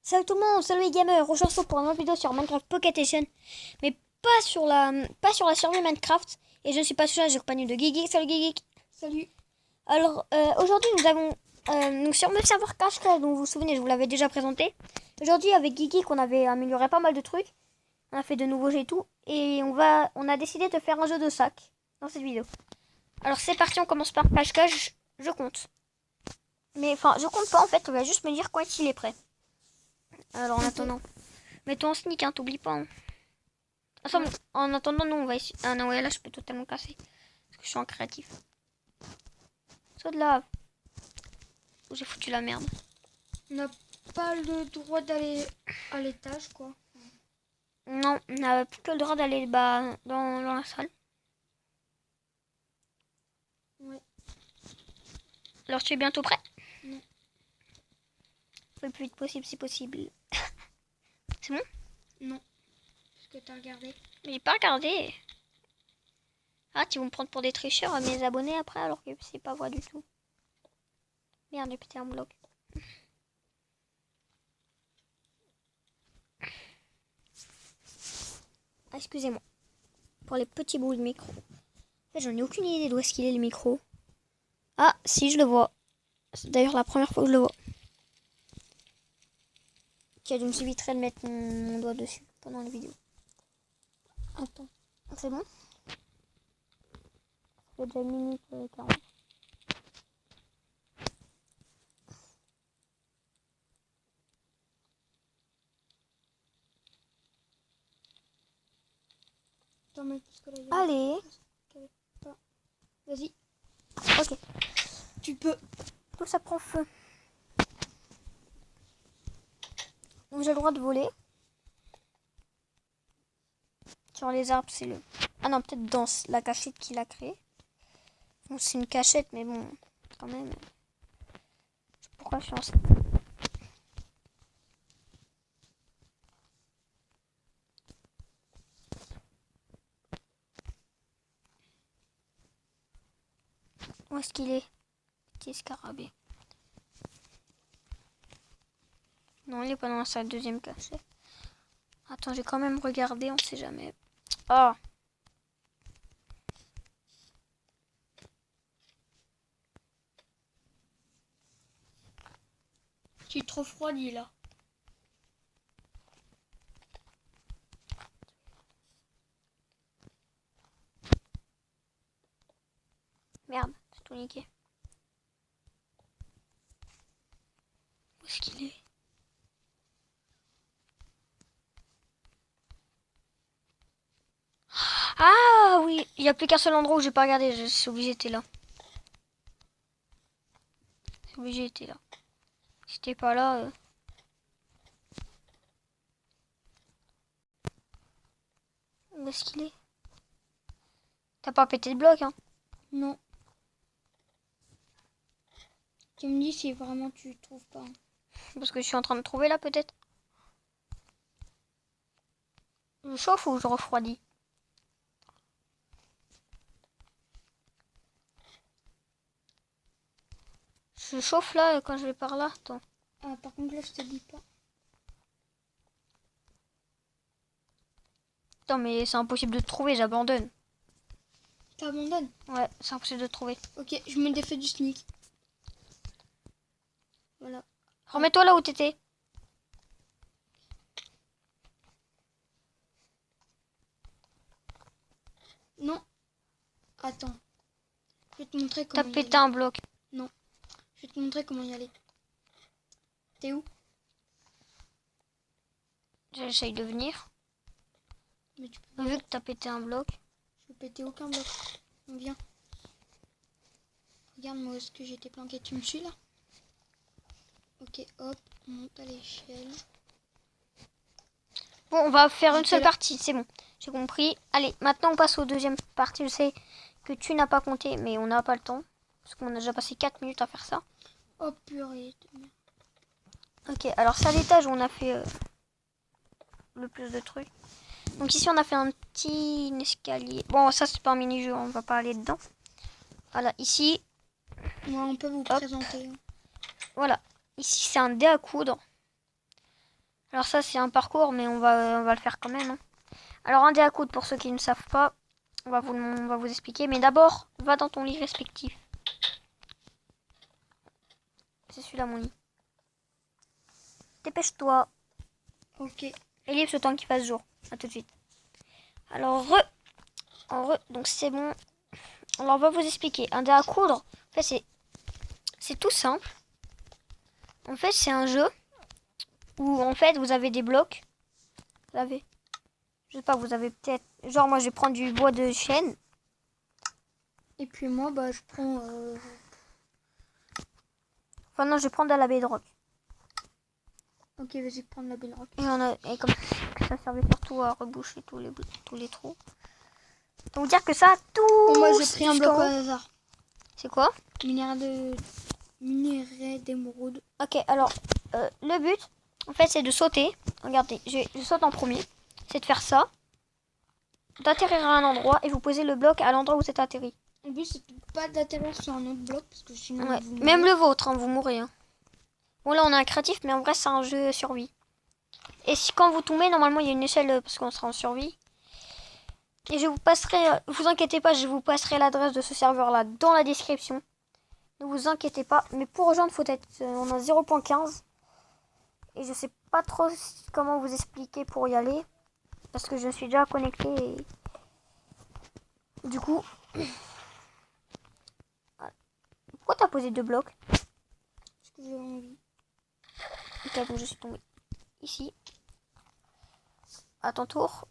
Salut tout le monde, salut les gamers, aujourd'hui pour une nouvelle vidéo sur Minecraft Pocket Edition, mais pas sur la survie Minecraft, et je ne suis pas seul, j'ai compagnie de Guigui. Salut Guigui. Salut. Alors aujourd'hui nous avons donc sur le serveur cache-cache, dont vous vous souvenez, je vous l'avais déjà présenté. Aujourd'hui avec Guigui qu'on avait amélioré pas mal de trucs, on a fait de nouveaux jeux et tout, et on a décidé de faire un jeu de sac dans cette vidéo. Alors c'est parti, on commence par cache-cache, je compte. Mais enfin je compte pas en fait, on va juste me dire quand il est prêt. Alors en attendant, mets-toi en sneak, hein, t'oublies pas. Hein. Ah, ça, en attendant, nous on va essayer. Ah non, ouais, là je peux totalement casser. Parce que je suis en créatif. Saut de lave. Où j'ai foutu la merde. On n'a pas le droit d'aller à l'étage, quoi. Non, on n'a plus que le droit d'aller dans la salle. Ouais. Alors tu es bientôt prêt? Non. Le plus vite possible si possible. C'est bon? Non. Est-ce que t'as regardé? Mais j'ai pas regardé. Ah, ils vont me prendre pour des tricheurs mes abonnés après alors que c'est pas vrai du tout. Merde, j'ai pété un bloc. Ah, excusez-moi. Pour les petits bouts de micro. En fait, j'en ai aucune idée d'où est-ce qu'il est le micro. Ah, si, je le vois. C'est d'ailleurs la première fois que je le vois. Ok, je me éviterai de mettre mon doigt dessus pendant la vidéo. Attends, c'est bon? C'est déjà 1 minute 40. Attends, mais parce que là, il y a... Allez. Vas-y, Ok, tu peux. tout ça prend feu. Donc j'ai le droit de voler. Sur les arbres, c'est le... Ah non, peut-être dans la cachette qu'il a créée. Bon, c'est une cachette, mais bon, quand même. Pourquoi je suis en... Où est-ce qu'il est? Petit scarabée. Non, il est pas dans sa deuxième cachette. Attends, j'ai quand même regardé, on sait jamais. Ah. Tu es trop refroidi, là. Merde, c'est tout niqué. Où est-ce qu'il est? Ah oui, il n'y a plus qu'un seul endroit où j'ai pas regardé. Je suis obligé d'être là. C'est obligé d'être là. Si t'es pas là... Où est-ce qu'il est? T'as pas pété de bloc, hein? Non. Tu me dis si vraiment tu trouves pas. Parce que je suis en train de trouver là, peut-être. Je chauffe ou je refroidis? Je chauffe là quand je vais par là. Attends. Ah, par contre, là, je te dis pas. Attends, mais c'est impossible de te trouver, j'abandonne. T'abandonnes? Ouais, c'est impossible de te trouver. Ok, je me défais du sneak. Voilà. Remets-toi là où t'étais. Non. Attends. Je vais te montrer comment T'as y pété aller. un bloc. Non. Je vais te montrer comment y aller. T'es où? J'essaye de venir. Mais tu peux... Vu que t'as pété un bloc. Je vais péter aucun bloc. On vient. Regarde moi où est-ce que j'étais planqué. Tu me suis là? Ok, hop, on monte à l'échelle. Bon, on va faire une J'étais seule là. partie, c'est bon. J'ai compris. Allez, maintenant on passe aux deuxième partie. Je sais que tu n'as pas compté, mais on n'a pas le temps. Parce qu'on a déjà passé 4 minutes à faire ça. Oh purée de merde. Ok, alors c'est à l'étage où on a fait le plus de trucs. Donc ici on a fait un petit escalier. Bon, ça c'est pas un mini-jeu, on va pas aller dedans. Voilà, ici, Moi, on peut vous présenter. voilà. Ici c'est un dé à coudre. Alors ça, c'est un parcours, mais on va le faire quand même. Hein. Alors, un dé à coudre, pour ceux qui ne savent pas, on va vous expliquer. Mais d'abord, va dans ton lit respectif. C'est celui-là, mon lit. Dépêche-toi. Ok. Ellipse le temps qu'il fasse jour. À tout de suite. Alors, donc c'est bon. Alors, on va vous expliquer. Un dé à coudre, en fait, c'est tout simple. En fait, c'est un jeu où, en fait, vous avez des blocs. Vous avez, je sais pas, vous avez peut-être... Genre, moi, je vais prendre du bois de chêne. Et puis moi, bah, je prends... Enfin, non, je vais prendre de la bedrock. Ok, vas-y, prendre la bedrock. Et comme ça servait surtout à reboucher tous les trous. Donc, dire que ça, tout... Moi, j'ai pris un bloc au haut. hasard. C'est quoi? Minerai d'émeraude. Ok, alors, le but, en fait, c'est de sauter. Regardez, je saute en premier. C'est de faire ça. D'atterrir à un endroit et vous posez le bloc à l'endroit où c'est atterri. En plus, c'est pas d'atterrir sur un autre bloc parce que sinon. Ouais. Même le vôtre, hein, vous mourrez. Hein. Bon, là, on a un créatif, mais en vrai, c'est un jeu survie. Et si quand vous tombez, normalement, il y a une échelle parce qu'on sera en survie. Et je vous passerai, vous inquiétez pas, je vous passerai l'adresse de ce serveur-là dans la description. Ne vous inquiétez pas. Mais pour rejoindre, faut être, on a 0.15. Et je sais pas trop comment vous expliquer pour y aller. Parce que je suis déjà connecté et... Du coup... Pourquoi t'as posé 2 blocs? Parce que j'ai envie. Ok, donc je suis tombée ici. À ton tour.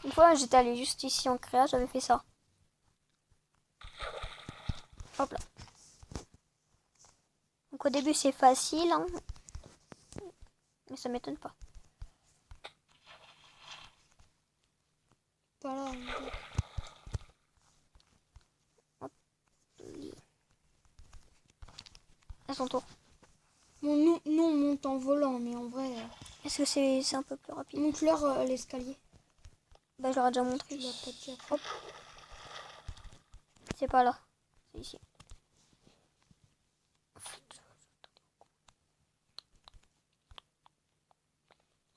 Une fois, j'étais allée juste ici en créa, j'avais fait ça. Hop là. Donc au début, c'est facile. Hein. Mais ça m'étonne pas. Pas là. À son tour. Bon, nous, on monte en volant, mais en vrai. Est-ce que c'est un peu plus rapide? Montre-leur l'escalier. Bah, je leur ai déjà montré. Hop. C'est pas là. C'est ici.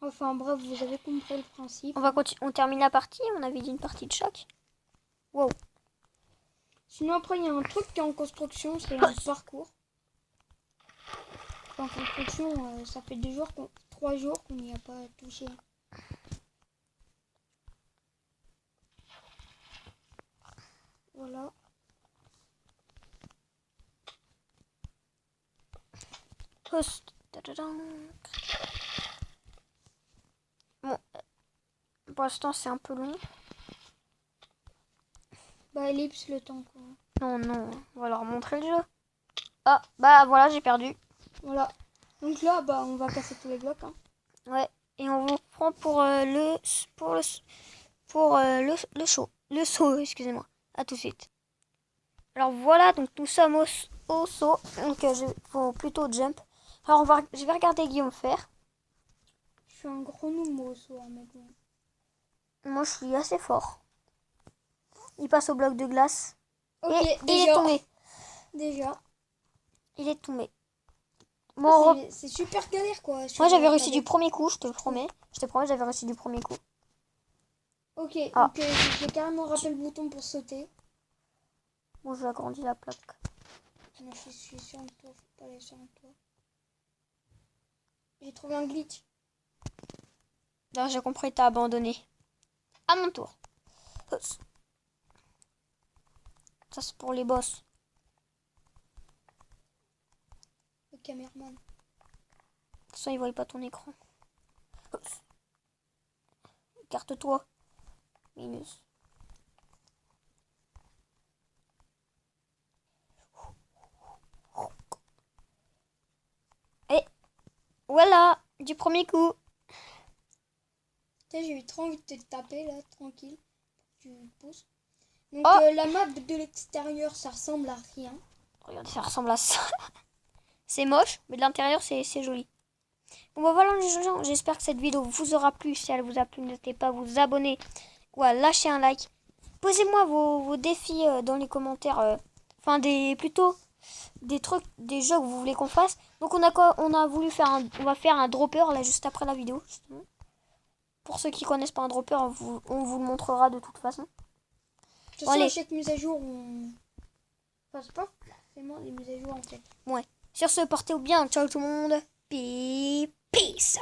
Enfin bref, vous avez compris le principe. On termine la partie. On avait dit une partie de chaque. Wow. Sinon après, il y a un truc qui est en construction, c'est un parcours. En construction, ça fait 3 jours qu'on n'y a pas touché. Voilà. Post. Bon. Pour l'instant, c'est un peu long. Bah, ellipse le temps, quoi. Non. On va leur montrer le jeu. Ah, bah voilà, j'ai perdu. Voilà. Donc là, bah, on va casser tous les blocs. Hein. Ouais. Et on vous prend pour le saut. Le saut, excusez-moi. À tout de suite. Alors voilà, donc nous sommes au saut. Donc faut plutôt jump. Alors je vais regarder Guillaume faire. Je suis un gros nouveau au saut, maintenant. Moi, je suis assez fort. Il passe au bloc de glace. Ok, et déjà. il est tombé. Déjà. Il est tombé. Bon, c'est super galère, quoi. moi, j'avais réussi du premier coup, je te promets. Je te promets, j'avais réussi du premier coup. Ok, Ah. donc j'ai carrément rappelé le bouton pour sauter. Bon, je vais agrandir la plaque. Non, je suis sur un toit, faut pas aller sur un toit. J'ai trouvé un glitch. Non, j'ai compris, t'as abandonné. À mon tour. Ça, c'est pour les boss. Le caméraman. De toute façon, ils voient pas ton écran. Écarte-toi. Minus. Et voilà, du premier coup. J'ai eu trop envie de te taper là, tranquille. Tu pousses. Donc Oh. la map de l'extérieur, ça ressemble à rien. Regardez, ça ressemble à ça. C'est moche, mais de l'intérieur, c'est joli. Bon, bah voilà les gens, j'espère que cette vidéo vous aura plu. Si elle vous a plu, n'hésitez pas à vous abonner ou à lâcher un like. Posez-moi vos défis dans les commentaires. Plutôt des trucs, des jeux que vous voulez qu'on fasse. Donc on a voulu faire on va faire un dropper là juste après la vidéo. Justement. Pour ceux qui connaissent pas un dropper, on vous le montrera de toute façon. De toute façon, à chaque mise à jour, on... Enfin, c'est pas forcément des mises à jour en fait. Ouais. Sur ce, portez-vous bien. Ciao tout le monde. Peace.